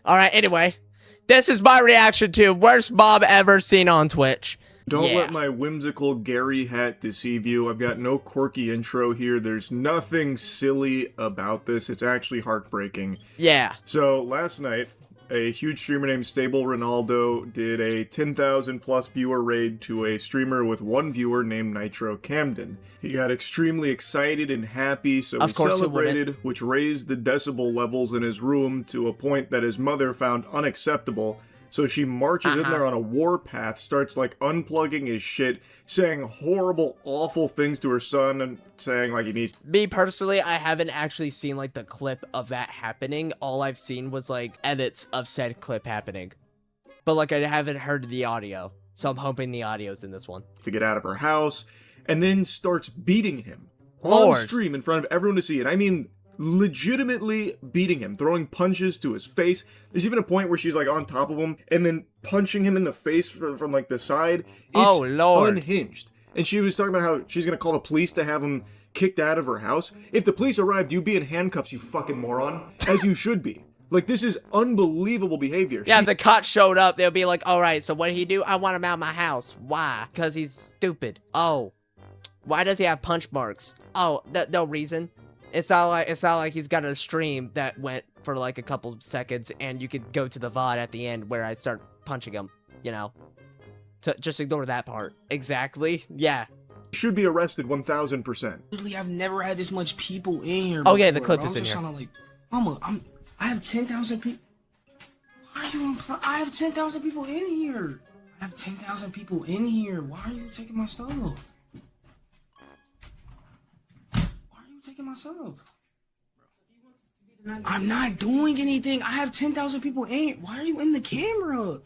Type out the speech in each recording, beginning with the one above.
All right, anyway, this is my reaction to worst mom ever seen on Twitch. Don't Yeah. let my whimsical Gary hat deceive you. I've got no quirky intro here. There's nothing silly about this. It's actually heartbreaking. Yeah. So last night, a huge streamer named Stable Ronaldo did a 10,000 plus viewer raid to a streamer with one viewer named Nitro Camden. He got extremely excited and happy, so Of he course he celebrated, which raised the decibel levels in his room to a point that his mother found unacceptable. So she marches in there on a warpath, starts like unplugging his shit, saying horrible, awful things to her son, and saying like he needs. Me personally, I haven't actually seen like the clip of that happening. All I've seen was like edits of said clip happening. But like I haven't heard the audio. So I'm hoping the audio's in this one. To get out of her house, and then starts beating him on Lord. stream in front of everyone to see. And I mean, legitimately beating him, throwing punches to his face. There's even a point where she's like on top of him and then punching him in the face from like the side. It's Oh, Lord. unhinged. And she was talking about how she's gonna call the police to have him kicked out of her house. If the police arrived, you'd be in handcuffs, you fucking moron, as you should be. Like, this is unbelievable behavior. Yeah, if the cops showed up, they'll be like, alright, so what did he do? I want him out of my house. Why? Because he's stupid. Oh. Why does he have punch marks? Oh, no reason. It's not like he's got a stream that went for like a couple seconds and you could go to the VOD at the end where I start punching him, you know? Just ignore that part. Exactly. Yeah. Should be arrested 1,000%. Literally, I've never had this much people in here. Oh, yeah, the before. clip is in here. I'm just trying to, like, I have 10,000 people. Why are you I have 10,000 people in here. I have 10,000 people in here. Why are you taking my stuff? Why are you taking my stuff? I'm not doing anything. I have 10,000 people in. Why are you in the camera?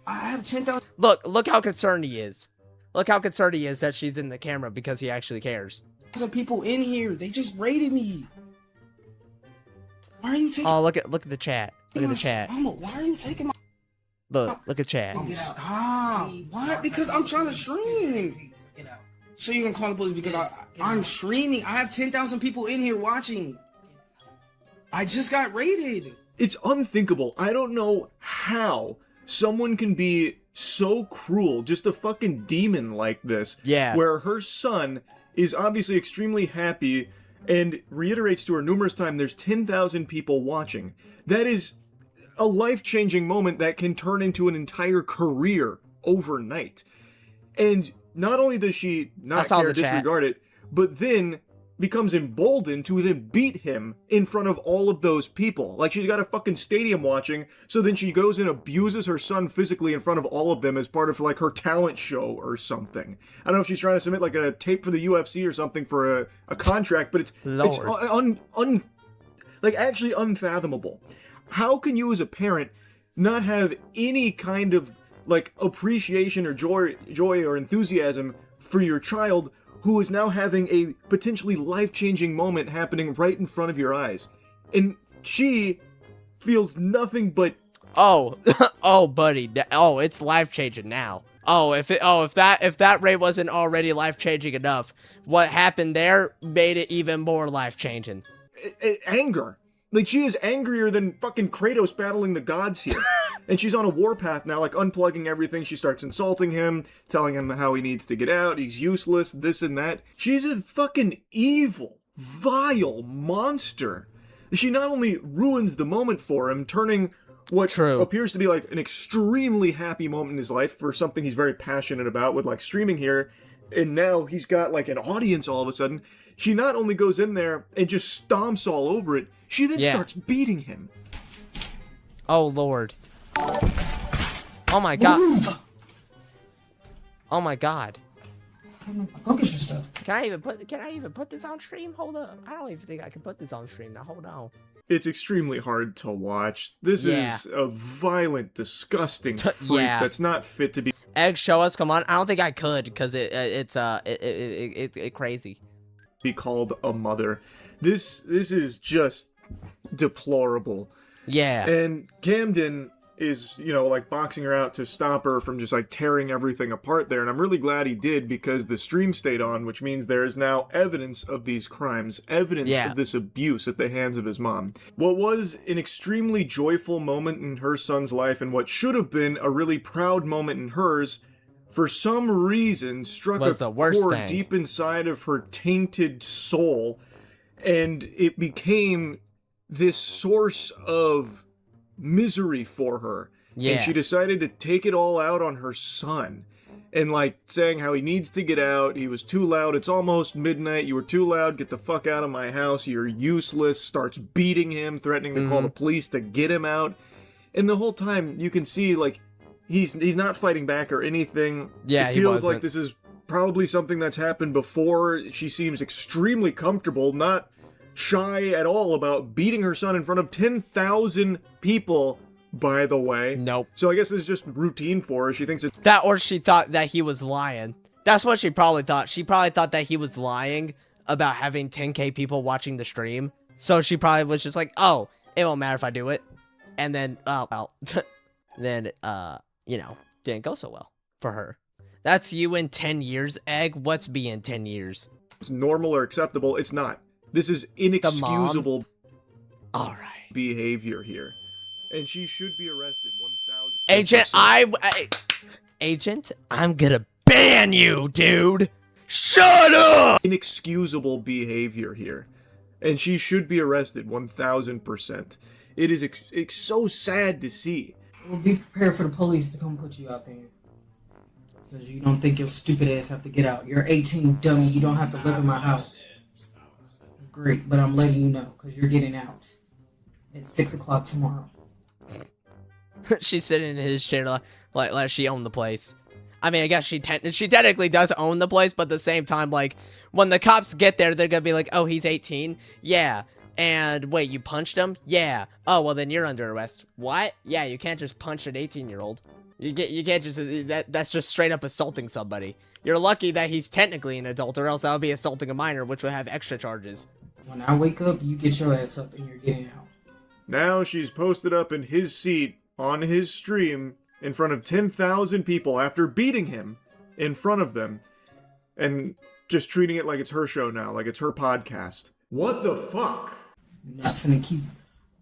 I have 10,000 Look how concerned he is. Look how concerned he is that she's in the camera because he actually cares. people in here. They just raided me. Why are you taking? Oh, look at the chat. Look at the chat. Mama, why are you taking my? Look at chat. Stop. Why? Because I'm trying to stream. So you can call the police because I'm streaming. I have 10,000 people in here watching. I just got raided. It's unthinkable. I don't know how someone can be so cruel, just a fucking demon like this. Yeah. Where her son is obviously extremely happy and reiterates to her numerous times there's 10,000 people watching. That is a life-changing moment that can turn into an entire career overnight. And not only does she not care, disregard it, but then becomes emboldened to then beat him in front of all of those people. Like, she's got a fucking stadium watching, so then she goes and abuses her son physically in front of all of them as part of, like, her talent show or something. I don't know if she's trying to submit, like, a tape for the UFC or something for a contract, but it's actually unfathomable. How can you as a parent not have any kind of, like, appreciation or joy or enthusiasm for your child who is now having a potentially life-changing moment happening right in front of your eyes? And she feels nothing but... Oh, oh, buddy. Oh, it's life-changing now. Oh, if that raid wasn't already life-changing enough, what happened there made it even more life-changing. anger. Like, she is angrier than fucking Kratos battling the gods here. And she's on a warpath now, like, unplugging everything. She starts insulting him, telling him how he needs to get out, he's useless, this and that. She's a fucking evil, vile monster. She not only ruins the moment for him, turning what appears to be, like, an extremely happy moment in his life for something he's very passionate about with, like, streaming here, and now he's got, like, an audience all of a sudden. She not only goes in there and just stomps all over it, she then starts beating him. Oh, Lord. Oh, my God. Oh, my God. Go get your stuff. Can I even put this on stream? Hold up. I don't even think I can put this on stream. Now, hold on. It's extremely hard to watch. This is a violent, disgusting freak that's not fit to be... Egg, show us. Come on. I don't think I could because it's crazy. Be called a mother. This is just deplorable. Yeah. And Camden is, you know, like boxing her out to stop her from just like tearing everything apart there. And I'm really glad he did, because the stream stayed on, which means there is now evidence of these crimes, evidence Yeah. of this abuse at the hands of his mom. What was an extremely joyful moment in her son's life, and what should have been a really proud moment in hers, for some reason struck Was a the worst chord thing. deep inside of her tainted soul, and it became this source of misery for her. Yeah. And she decided to take it all out on her son. And like saying how he needs to get out, he was too loud, it's almost midnight, you were too loud, get the fuck out of my house, you're useless, starts beating him, threatening to call the police to get him out. And the whole time you can see like he's not fighting back or anything. Yeah, it he feels like wasn't. this is probably something that's happened before. She seems extremely comfortable, not shy at all about beating her son in front of 10,000 people, by the way. Nope. So I guess this is just routine for her. She thinks it's That, or she thought that he was lying. That's what she probably thought. She probably thought that he was lying about having 10K people watching the stream. So she probably was just like, oh, it won't matter if I do it. And then, then, you know, didn't go so well for her. That's you in 10 years, Egg. What's be in 10 years? normal or acceptable. It's not. This is inexcusable All right. behavior here. And she should be arrested 1,000%. Agent, I'm gonna ban you, dude. Shut up! Inexcusable behavior here. And she should be arrested 1,000%. It is it's so sad to see. Well, be prepared for the police to come put you out there. So you don't think your stupid ass have to get out. You're 18, dummy. You don't have to live in my house. Great, but I'm letting you know, because you're getting out at 6 o'clock tomorrow. She's sitting in his chair like she owned the place. I mean, I guess she technically does own the place, but at the same time, like, when the cops get there, they're gonna be like, oh, he's 18? Yeah. And wait, you punched him? Yeah. Oh, well, then you're under arrest. What? Yeah, you can't just punch an 18-year-old. You can't just, that's just straight up assaulting somebody. You're lucky that he's technically an adult, or else that would be assaulting a minor, which would have extra charges. When I wake up, you get your ass up and you're getting out. Now she's posted up in his seat on his stream in front of 10,000 people after beating him in front of them and just treating it like it's her show now, like it's her podcast. What the fuck? You're not finna keep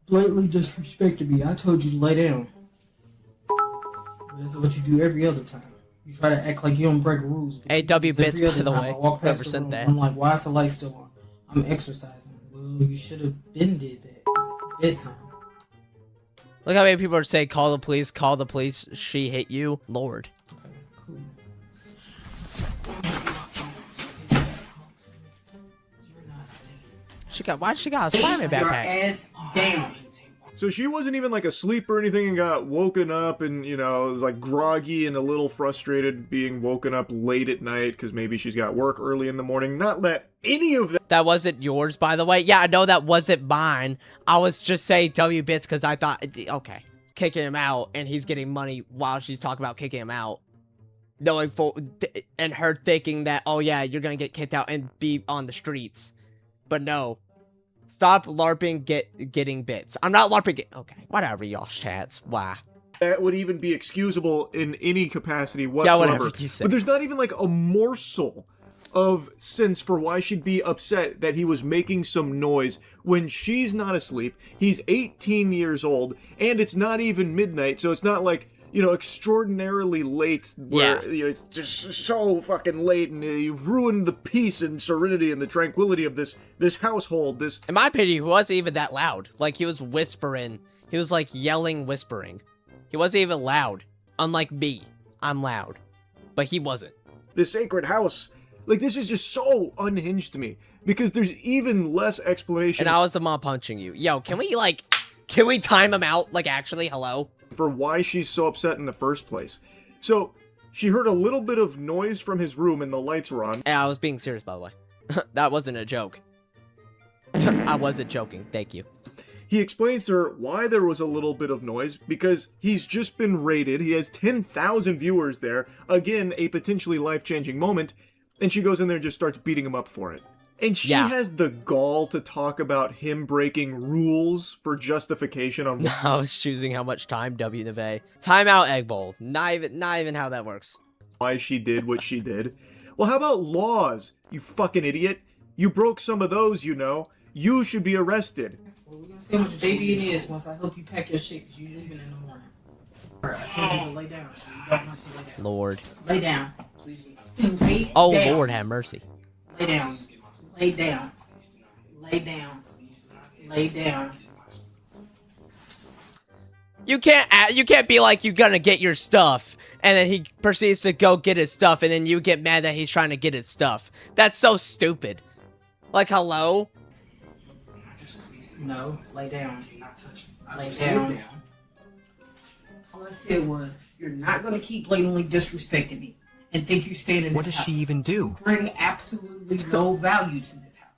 blatantly disrespecting me. I told you to lay down. But this is what you do every other time. You try to act like you don't break rules. AW Bits, Every other by the time way. I walk past Whoever the sent room, that. I'm like, why is the light still on? I'm exercising. Well, you should have been did that. It's bedtime. Look how many people are saying, call the police, she hit you. Lord. Okay, cool. You're not safe. Why'd she got a Spider-Man Your backpack? ass down. So she wasn't even like asleep or anything and got woken up and, you know, like groggy and a little frustrated being woken up late at night because maybe she's got work early in the morning. Not let any of that. That wasn't yours, by the way. Yeah, I know that wasn't mine. I was just saying W Bits because I thought, okay, kicking him out and he's getting money while she's talking about kicking him out. Knowing and her thinking that, oh yeah, you're gonna get kicked out and be on the streets. But no. Stop LARPing getting bits. I'm not LARPing okay, whatever, y'all chats. Why? That would even be excusable in any capacity whatsoever. Yeah, whatever you say. But there's not even like a morsel of sense for why she'd be upset that he was making some noise when she's not asleep. He's 18 years old, and it's not even midnight, so it's not like, you know, extraordinarily late where, Yeah. you know, it's just so fucking late and you've ruined the peace and serenity and the tranquility of this household, this... In my opinion, he wasn't even that loud. Like, he was whispering. He was, like, yelling, whispering. He wasn't even loud. Unlike me. I'm loud. But he wasn't. This sacred house. Like, this is just so unhinged to me. Because there's even less explanation And I was the mom punching you. Yo, can we time him out? Like, actually, hello? for why she's so upset in the first place. So, she heard a little bit of noise from his room and the lights were on. And I was being serious, by the way. That wasn't a joke. I wasn't joking. Thank you. He explains to her why there was a little bit of noise, because he's just been raided. He has 10,000 viewers there. Again, a potentially life-changing moment. And she goes in there and just starts beating him up for it. And she Yeah. has the gall to talk about him breaking rules for justification on I was choosing how much time W. Neve. Timeout egg bowl. Not even how that works. why she did what she did. Well, how about laws, you fucking idiot? You broke some of those, you know. You should be arrested. Well, we're gonna see how much baby it is once I help you pack your shit, because you're leaving in the morning. Alright, I told you to lay down, so you don't have to lay down. Lord. Lay down. Lay Oh, down. Lord have mercy. Lay down. Lay down. Lay down. Lay down. You can't be like, you're gonna get your stuff, and then he proceeds to go get his stuff, and then you get mad that he's trying to get his stuff. That's so stupid. Like, hello? No, lay down. Lay down. All I said was, you're not gonna keep blatantly disrespecting me and think you stand in What this does she house. even do? Bring absolutely no value to this house.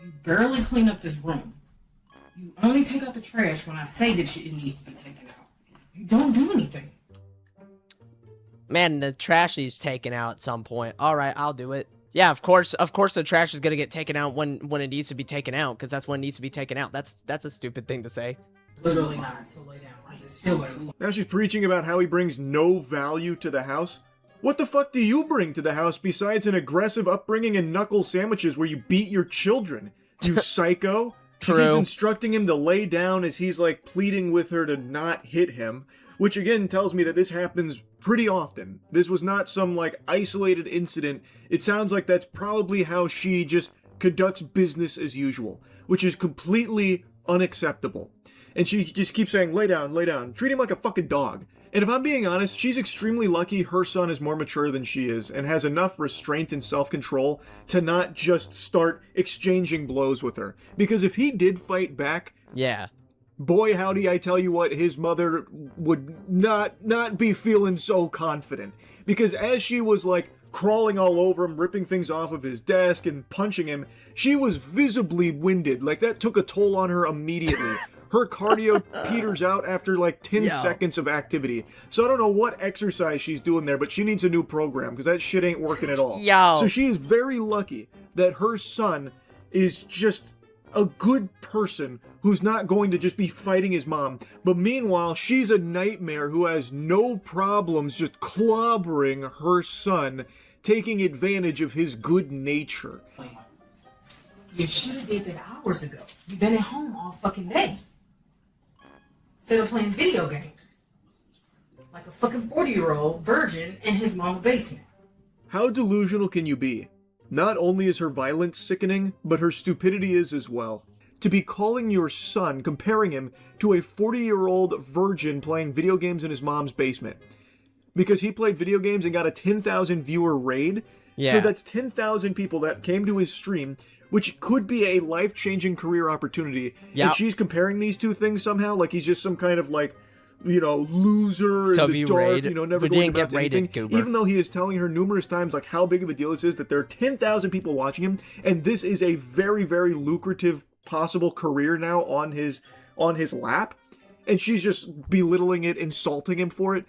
You barely clean up this room. You only take out the trash when I say that it needs to be taken out. You don't do anything. Man, the trash is taken out at some point. Alright, I'll do it. Yeah, of course the trash is gonna get taken out when it needs to be taken out, because that's when it needs to be taken out. That's a stupid thing to say. Literally not. So lay down. It's still like, Now she's preaching about how he brings no value to the house. What the fuck do you bring to the house besides an aggressive upbringing and knuckle sandwiches where you beat your children? You psycho? She keeps True. instructing him to lay down as he's like pleading with her to not hit him, which again tells me that this happens pretty often. This was not some like isolated incident. It sounds like that's probably how she just conducts business as usual, which is completely unacceptable. And she just keeps saying, lay down, treat him like a fucking dog. And if I'm being honest, she's extremely lucky her son is more mature than she is and has enough restraint and self-control to not just start exchanging blows with her. Because if he did fight back, Yeah. boy howdy, I tell you what, his mother would not be feeling so confident. Because as she was like crawling all over him, ripping things off of his desk and punching him, she was visibly winded. Like that took a toll on her immediately. Her cardio peters out after like 10 Yo. seconds of activity. So I don't know what exercise she's doing there, but she needs a new program because that shit ain't working at all. Yo. So she is very lucky that her son is just a good person who's not going to just be fighting his mom. But meanwhile, she's a nightmare who has no problems just clobbering her son, taking advantage of his good nature. you should have did that hours ago. You've been at home all fucking day. Instead of playing video games. Like a fucking 40-year-old virgin in his mom's basement. How delusional can you be? Not only is her violence sickening, but her stupidity is as well. To be calling your son, comparing him to a 40-year-old virgin playing video games in his mom's basement. Because he played video games and got a 10,000 viewer raid. Yeah. So that's 10,000 people that came to his stream, which could be a life-changing career opportunity. Yep. And she's comparing these two things somehow, like he's just some kind of like, you know, loser in To the be dark, raid- you know, never we going didn't about get raided, anything. Goober. Even though he is telling her numerous times like how big of a deal this is, that there are 10,000 people watching him, and this is a very, very lucrative possible career now on his lap, and she's just belittling it, insulting him for it.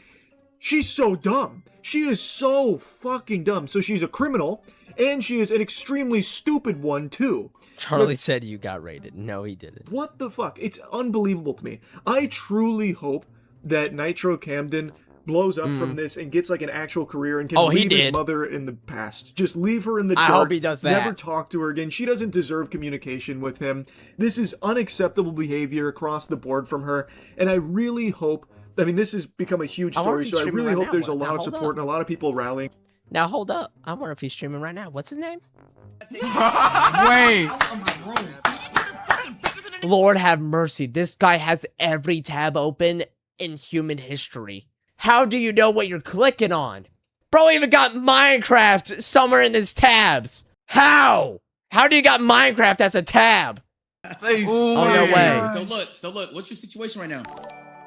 She's so dumb. She is so fucking dumb. So she's a criminal, and she is an extremely stupid one too. Charlie said you got raided. No, he didn't. What the fuck? It's unbelievable to me. I truly hope that Nitro Camden blows up from this and gets like an actual career and can Oh, he leave his did. mother in the past. Just leave her in the I dark. hope he does that. Never talk to her again. She doesn't deserve communication with him. This is unacceptable behavior across the board from her. And I really hope, I mean, this has become a huge I wonder story, if he's so I streaming really right hope now. there's a Now, lot of hold support up. and a lot of people rallying. Now hold up. I wonder if he's streaming right now. What's his name? Wait. Lord have mercy. This guy has every tab open in human history. How do you know what you're clicking on? Bro even got Minecraft somewhere in his tabs. How? How do you got Minecraft as a tab? Ooh, Oh, no way. So look, what's your situation right now?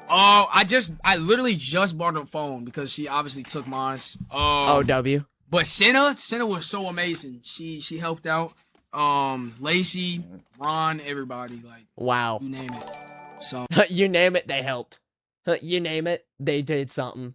Oh, I literally just bought a phone because she obviously took mine. OW. But Senna was so amazing. She helped out. Lacey, Ron, everybody, like Wow. you name it. So You name it, they helped. You name it, they did something.